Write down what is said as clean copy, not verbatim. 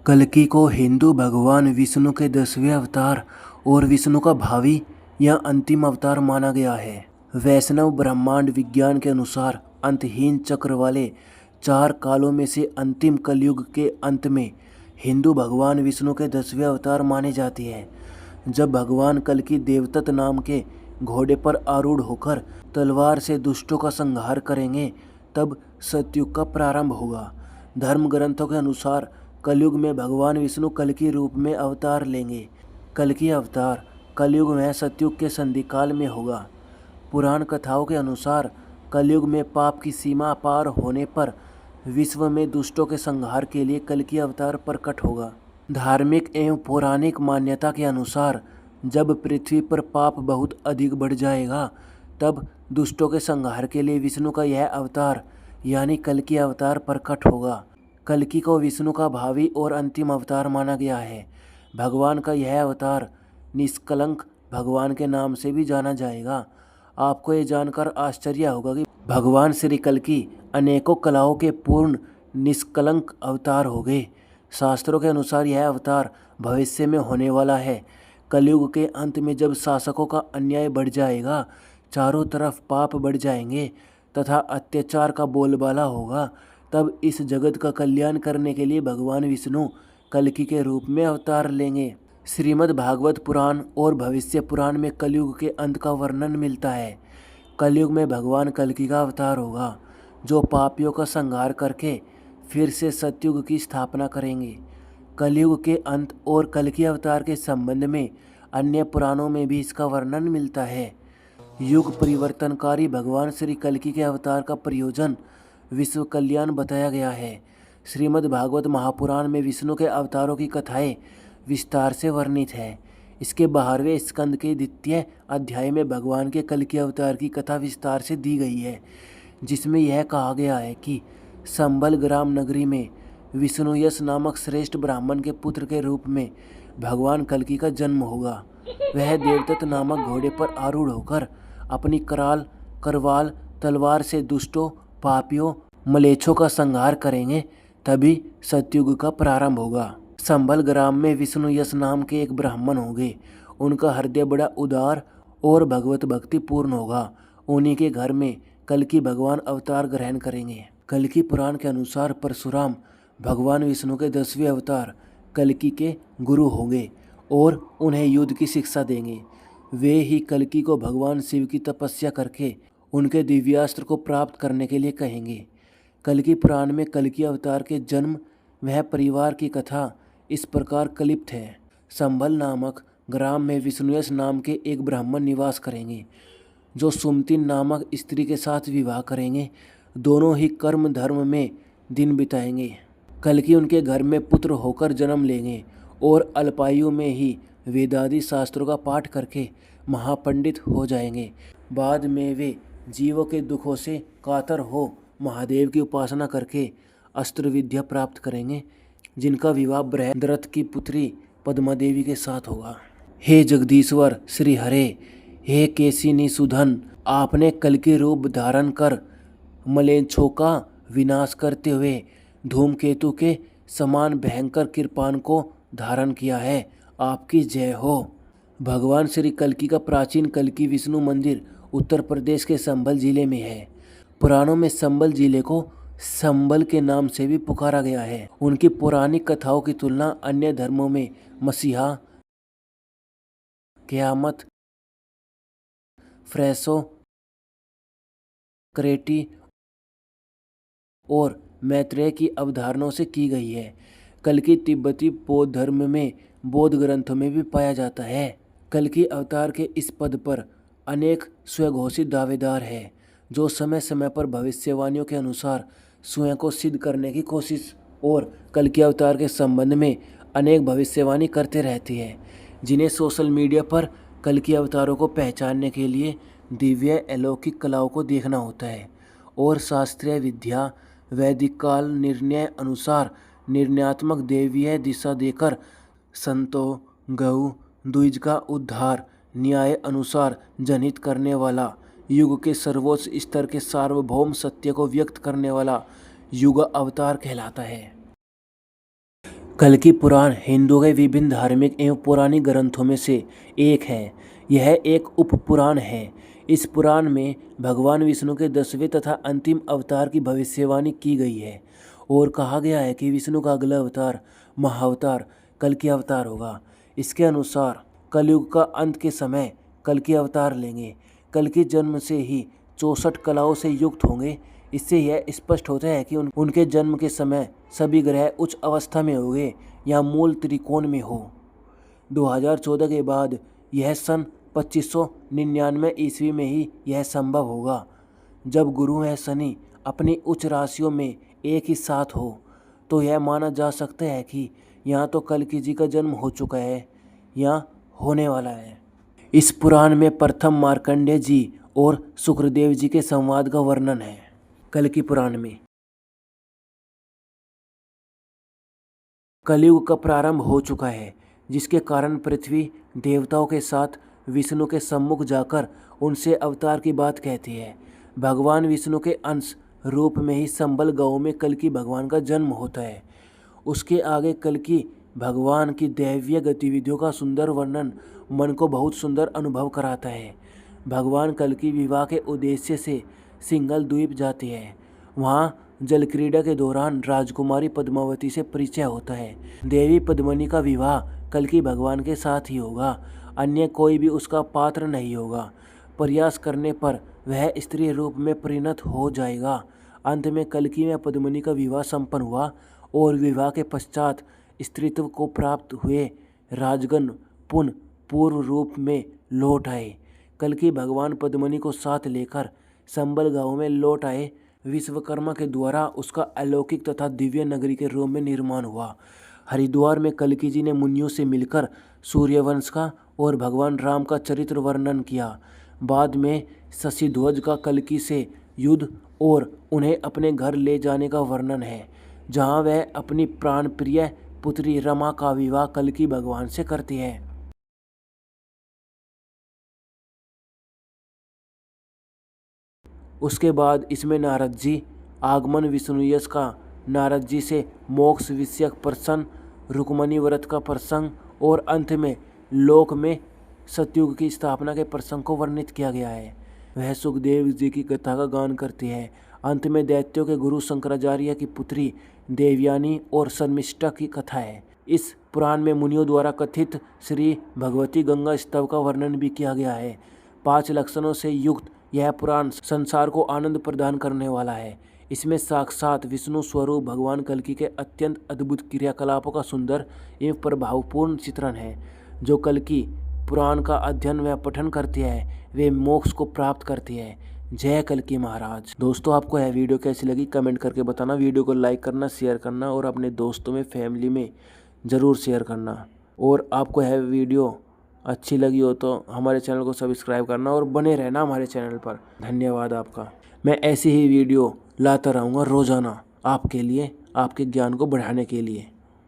कल्कि को हिंदू भगवान विष्णु के 10वें अवतार और विष्णु का भावी या अंतिम अवतार माना गया है। वैष्णव ब्रह्मांड विज्ञान के अनुसार अंतहीन चक्र वाले 4 कालों में से अंतिम कलयुग के अंत में हिंदू भगवान विष्णु के 10वें अवतार माने जाते हैं। जब भगवान कल्कि देवदत्त नाम के घोड़े पर आरूढ़ होकर तलवार से दुष्टों का संहार करेंगे, तब सतयुग का प्रारंभ होगा। धर्म ग्रंथों के अनुसार कलयुग में भगवान विष्णु कल्कि रूप में अवतार लेंगे। कल्कि अवतार कलयुग में सतयुग के संधिकाल में होगा। पुराण कथाओं के अनुसार कलयुग में पाप की सीमा पार होने पर विश्व में दुष्टों के संहार के लिए कल्कि अवतार प्रकट होगा। धार्मिक एवं पौराणिक मान्यता के अनुसार जब पृथ्वी पर पाप बहुत अधिक बढ़ जाएगा, तब दुष्टों के संहार के लिए विष्णु का यह अवतार यानी कल्कि अवतार प्रकट होगा। कल्कि को विष्णु का भावी और अंतिम अवतार माना गया है। भगवान का यह अवतार निष्कलंक भगवान के नाम से भी जाना जाएगा। आपको ये जानकर आश्चर्य होगा कि भगवान श्री कल्कि अनेकों कलाओं के पूर्ण निष्कलंक अवतार हो गए। शास्त्रों के अनुसार यह अवतार भविष्य में होने वाला है। कलयुग के अंत में जब शासकों का अन्याय बढ़ जाएगा, चारों तरफ पाप बढ़ जाएंगे तथा अत्याचार का बोलबाला होगा, तब इस जगत का कल्याण करने के लिए भगवान विष्णु कल्कि के रूप में अवतार लेंगे। श्रीमद् भागवत पुराण और भविष्य पुराण में कलयुग के अंत का वर्णन मिलता है। कलयुग में भगवान कल्कि का अवतार होगा, जो पापियों का संहार करके फिर से सतयुग की स्थापना करेंगे। कलयुग के अंत और कल्कि अवतार के संबंध में अन्य पुराणों में भी इसका वर्णन मिलता है। युग परिवर्तनकारी भगवान श्री कल्कि के अवतार का प्रयोजन विश्व कल्याण बताया गया है। श्रीमद् भागवत महापुराण में विष्णु के अवतारों की कथाएं विस्तार से वर्णित है। इसके 12वें स्कंद के द्वितीय अध्याय में भगवान के कल्कि अवतार की कथा विस्तार से दी गई है, जिसमें यह कहा गया है कि संबल ग्राम नगरी में विष्णुयश नामक श्रेष्ठ ब्राह्मण के पुत्र के रूप में भगवान कल्कि का जन्म होगा। वह देवदत्त नामक घोड़े पर आरूढ़ होकर अपनी कराल करवाल तलवार से दुष्टों, पापियों, मलेच्छों का संहार करेंगे, तभी सतयुग का प्रारंभ होगा। संबल ग्राम में विष्णुयश नाम के एक ब्राह्मण होंगे। उनका हृदय बड़ा उदार और भगवत भक्ति पूर्ण होगा। उन्हीं के घर में कल्कि भगवान अवतार ग्रहण करेंगे। कल्कि पुराण के अनुसार परशुराम भगवान विष्णु के 10वें अवतार कल्कि के गुरु होंगे और उन्हें युद्ध की शिक्षा देंगे। वे ही कल्कि को भगवान शिव की तपस्या करके उनके दिव्यास्त्र को प्राप्त करने के लिए कहेंगे। कल्कि पुराण में कल्कि अवतार के जन्म वह परिवार की कथा इस प्रकार कलिप्त है। संबल नामक ग्राम में विष्णुयश नाम के एक ब्राह्मण निवास करेंगे, जो सुमति नामक स्त्री के साथ विवाह करेंगे। दोनों ही कर्म धर्म में दिन बिताएंगे। कल्कि उनके घर में पुत्र होकर जन्म लेंगे और अल्पायु में ही वेदादि शास्त्रों का पाठ करके महापंडित हो जाएंगे। बाद में वे जीवों के दुखों से कातर हो महादेव की उपासना करके अस्त्र विद्या प्राप्त करेंगे, जिनका विवाह बृहद्रथ की पुत्री पद्मा देवी के साथ होगा। हे जगदीश्वर श्री हरे, हे केशिनी सुधन, आपने कल्कि रूप धारण कर मलेच्छों का विनाश करते हुए धूमकेतु के समान भयंकर कृपाण को धारण किया है। आपकी जय हो। भगवान श्री कल्कि का प्राचीन कल्कि विष्णु मंदिर उत्तर प्रदेश के संबल जिले में है। पुराणों में संबल जिले को संबल के नाम से भी पुकारा गया है। उनकी पौराणिक कथाओं की तुलना अन्य धर्मों में मसीहा, क़यामत, फ्रेसो, क्रेटी और मैत्रेय की अवधारणाओं से की गई है। कल्कि तिब्बती बौद्ध धर्म में बौद्ध ग्रंथों में भी पाया जाता है। कल्कि अवतार के इस पद पर अनेक स्वघोषित दावेदार हैं, जो समय समय पर भविष्यवाणियों के अनुसार स्वयं को सिद्ध करने की कोशिश और कल्कि अवतार के संबंध में अनेक भविष्यवाणी करते रहती है, जिन्हें सोशल मीडिया पर कल्कि अवतारों को पहचानने के लिए दिव्य अलौकिक कलाओं को देखना होता है और शास्त्रीय विद्या वैदिक काल निर्णय अनुसार निर्णयात्मक देवीय दिशा देकर संतों, गौ, द्विज का उद्धार न्याय अनुसार जनहित करने वाला, युग के सर्वोच्च स्तर के सार्वभौम सत्य को व्यक्त करने वाला युग अवतार कहलाता है। कल्कि पुराण हिंदू के विभिन्न धार्मिक एवं पौराणिक ग्रंथों में से एक है। यह एक उप पुराण है। इस पुराण में भगवान विष्णु के 10वें तथा अंतिम अवतार की भविष्यवाणी की गई है और कहा गया है कि विष्णु का अगला अवतार महाअवतार कल्कि अवतार होगा। इसके अनुसार कलयुग का अंत के समय कल्कि अवतार लेंगे। कल्कि जन्म से ही 64 कलाओं से युक्त होंगे। इससे यह स्पष्ट होता है कि उनके जन्म के समय सभी ग्रह उच्च अवस्था में होंगे या मूल त्रिकोण में हो। 2014 के बाद यह सन 2599 ईस्वी में ही यह संभव होगा, जब गुरु व शनि अपनी उच्च राशियों में एक ही साथ हो। तो यह माना जा सकता है कि यहाँ तो कल्कि जी का जन्म हो चुका है या होने वाला है। इस पुराण में प्रथम मार्कंडेय जी और शुक्रदेव जी के संवाद का वर्णन है। कल्कि पुराण में कलयुग का प्रारंभ हो चुका है, जिसके कारण पृथ्वी देवताओं के साथ विष्णु के सम्मुख जाकर उनसे अवतार की बात कहती है। भगवान विष्णु के अंश रूप में ही संबल गांव में कल्कि भगवान का जन्म होता है। उसके आगे कल्कि भगवान की दैवीय गतिविधियों का सुंदर वर्णन मन को बहुत सुंदर अनुभव कराता है। भगवान कल्कि विवाह के उद्देश्य से सिंघल द्वीप जाते हैं। वहाँ जल क्रीड़ा के दौरान राजकुमारी पद्मावती से परिचय होता है। देवी पद्मिनी का विवाह कल्कि भगवान के साथ ही होगा, अन्य कोई भी उसका पात्र नहीं होगा। प्रयास करने पर वह स्त्री रूप में परिणत हो जाएगा। अंत में कल्कि में पद्मिनी का विवाह संपन्न हुआ और विवाह के पश्चात स्त्रीत्व को प्राप्त हुए राजगण पुनः पूर्व रूप में लौट आए। कल्कि भगवान पद्मिनी को साथ लेकर संबल गांव में लौट आए। विश्वकर्मा के द्वारा उसका अलौकिक तथा दिव्य नगरी के रूप में निर्माण हुआ। हरिद्वार में कल्कि जी ने मुनियों से मिलकर सूर्यवंश का और भगवान राम का चरित्र वर्णन किया। बाद में शशिध्वज का कल्कि से युद्ध और उन्हें अपने घर ले जाने का वर्णन है, जहां वह अपनी प्राणप्रिय पुत्री रमा का विवाह कल्कि भगवान से करती है। उसके बाद इसमें नारद जी आगमन विष्णु यश का, नारद जी से मोक्ष विषयक प्रसंग, रुक्मणी व्रत का प्रसंग और अंत में लोक में सतयुग की स्थापना के प्रसंग को वर्णित किया गया है। वह सुखदेव जी की कथा का गान करती है। अंत में दैत्यों के गुरु शंकराचार्य की पुत्री देवयानी और शर्मिष्ठा की कथा है। इस पुराण में मुनियों द्वारा कथित श्री भगवती गंगा स्तव का वर्णन भी किया गया है। 5 लक्षणों से युक्त यह पुराण संसार को आनंद प्रदान करने वाला है। इसमें साक्षात विष्णु स्वरूप भगवान कल्कि के अत्यंत अद्भुत क्रियाकलापों का सुंदर एवं प्रभावपूर्ण चित्रण है। जो कल्कि पुराण का अध्ययन व पठन करते हैं वे मोक्ष को प्राप्त करते हैं। जय कल्कि महाराज। दोस्तों, आपको यह वीडियो कैसी लगी कमेंट करके बताना। वीडियो को लाइक करना, शेयर करना और अपने दोस्तों में, फैमिली में ज़रूर शेयर करना। और आपको यह वीडियो अच्छी लगी हो तो हमारे चैनल को सब्सक्राइब करना और बने रहना हमारे चैनल पर। धन्यवाद आपका। मैं ऐसी ही वीडियो लाता रहूँगा रोज़ाना आपके लिए, आपके ज्ञान को बढ़ाने के लिए।